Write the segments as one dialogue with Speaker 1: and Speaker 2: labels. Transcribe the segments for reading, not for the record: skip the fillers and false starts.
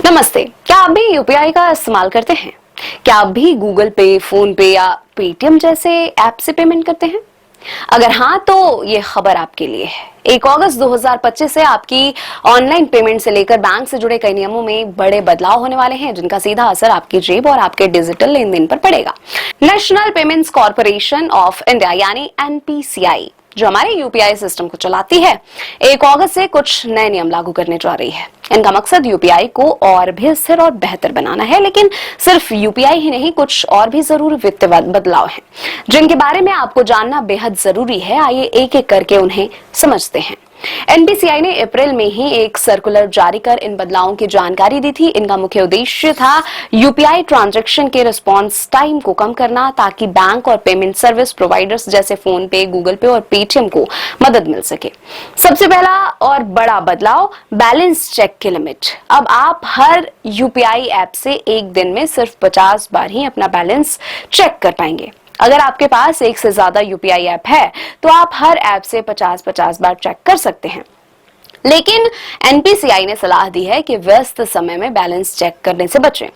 Speaker 1: नमस्ते। क्या आप भी यूपीआई का इस्तेमाल करते हैं? क्या आप भी गूगल पे, फोन पे या पेटीएम जैसे ऐप से पेमेंट करते हैं? अगर हाँ, तो ये खबर आपके लिए है। 1 अगस्त 2025 से आपकी ऑनलाइन पेमेंट से लेकर बैंक से जुड़े कई नियमों में बड़े बदलाव होने वाले हैं, जिनका सीधा असर आपकी जेब और आपके डिजिटल लेन देन पर पड़ेगा। National payments corporation of India यानी एनपीसीआई, जो हमारे यूपीआई सिस्टम को चलाती है, 1 अगस्त से कुछ नए नियम लागू करने जा रही है। इनका मकसद यूपीआई को और भी स्थिर और बेहतर बनाना है, लेकिन सिर्फ यूपीआई ही नहीं, कुछ और भी जरूरी वित्तीय बदलाव हैं, जिनके बारे में आपको जानना बेहद जरूरी है। आइए एक एक करके उन्हें समझते हैं। एनपीसीआई ने अप्रैल में ही एक सर्कुलर जारी कर इन बदलावों की जानकारी दी थी। इनका मुख्य उद्देश्य था यूपीआई ट्रांजैक्शन के रिस्पांस टाइम को कम करना, ताकि बैंक और पेमेंट सर्विस प्रोवाइडर्स जैसे फोन पे, गूगल पे और पेटीएम को मदद मिल सके। सबसे पहला और बड़ा बदलाव, बैलेंस चेक की लिमिट। अब आप हर यूपीआई ऐप से एक दिन में सिर्फ 50 बार ही अपना बैलेंस चेक कर पाएंगे। अगर आपके पास एक से ज्यादा यूपीआई ऐप है, तो आप हर ऐप से 50-50 बार चेक कर सकते हैं। लेकिन एनपीसीआई ने सलाह दी है कि व्यस्त समय में बैलेंस चेक करने से बचें।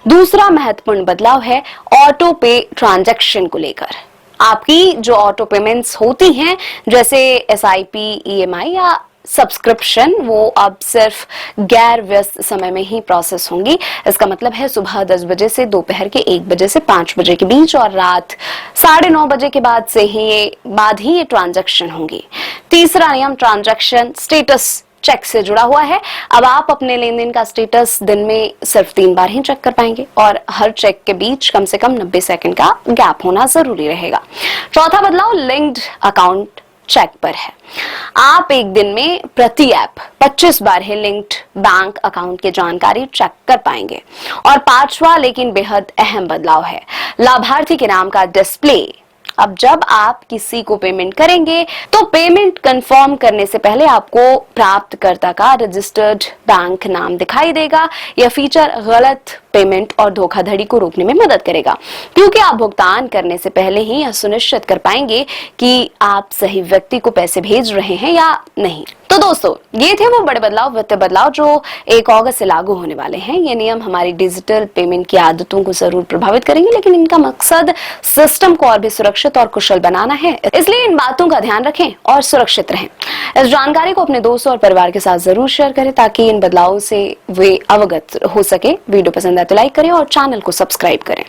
Speaker 1: दूसरा महत्वपूर्ण बदलाव है ऑटो पे ट्रांजैक्शन को लेकर। आपकी जो ऑटो पेमेंट्स होती हैं, जैसे एसआईपी, ईएमआई या सब्सक्रिप्शन, वो अब सिर्फ गैर व्यस्त समय में ही प्रोसेस होंगी। इसका मतलब है सुबह 10 बजे से दोपहर के 1 बजे से 5 बजे के बीच और रात 9:30 बजे के बाद ही ये ट्रांजैक्शन होंगी। तीसरा नियम ट्रांजैक्शन स्टेटस चेक से जुड़ा हुआ है। अब आप अपने लेन देन का स्टेटस दिन में सिर्फ 3 बार ही चेक कर पाएंगे और हर चेक के बीच कम से कम 90 सेकंड का गैप होना जरूरी रहेगा। चौथा बदलाव लिंक्ड अकाउंट चेक पर है। आप एक दिन में प्रति ऐप 25 बार ही लिंक्ड बैंक अकाउंट की जानकारी चेक कर पाएंगे। और पांचवा लेकिन बेहद अहम बदलाव है लाभार्थी के नाम का डिस्प्ले। अब जब आप किसी को पेमेंट करेंगे, तो पेमेंट कंफर्म करने से पहले आपको प्राप्तकर्ता का रजिस्टर्ड बैंक नाम दिखाई देगा। यह फीचर गलत पेमेंट और धोखाधड़ी को रोकने में मदद करेगा, क्योंकि आप भुगतान करने से पहले ही यह सुनिश्चित कर पाएंगे कि आप सही व्यक्ति को पैसे भेज रहे हैं या नहीं। तो दोस्तों, ये थे वो बड़े बदलाव, वित्तीय बदलाव जो 1 अगस्त से लागू होने वाले हैं। ये नियम हमारी डिजिटल पेमेंट की आदतों को जरूर प्रभावित करेंगे, लेकिन इनका मकसद सिस्टम को और भी सुरक्षित और कुशल बनाना है। इसलिए इन बातों का ध्यान रखें और सुरक्षित रहें। इस जानकारी को अपने दोस्तों और परिवार के साथ जरूर शेयर करें, ताकि इन बदलावों से वे अवगत हो सके। वीडियो पसंद आए तो लाइक करें और चैनल को सब्सक्राइब करें।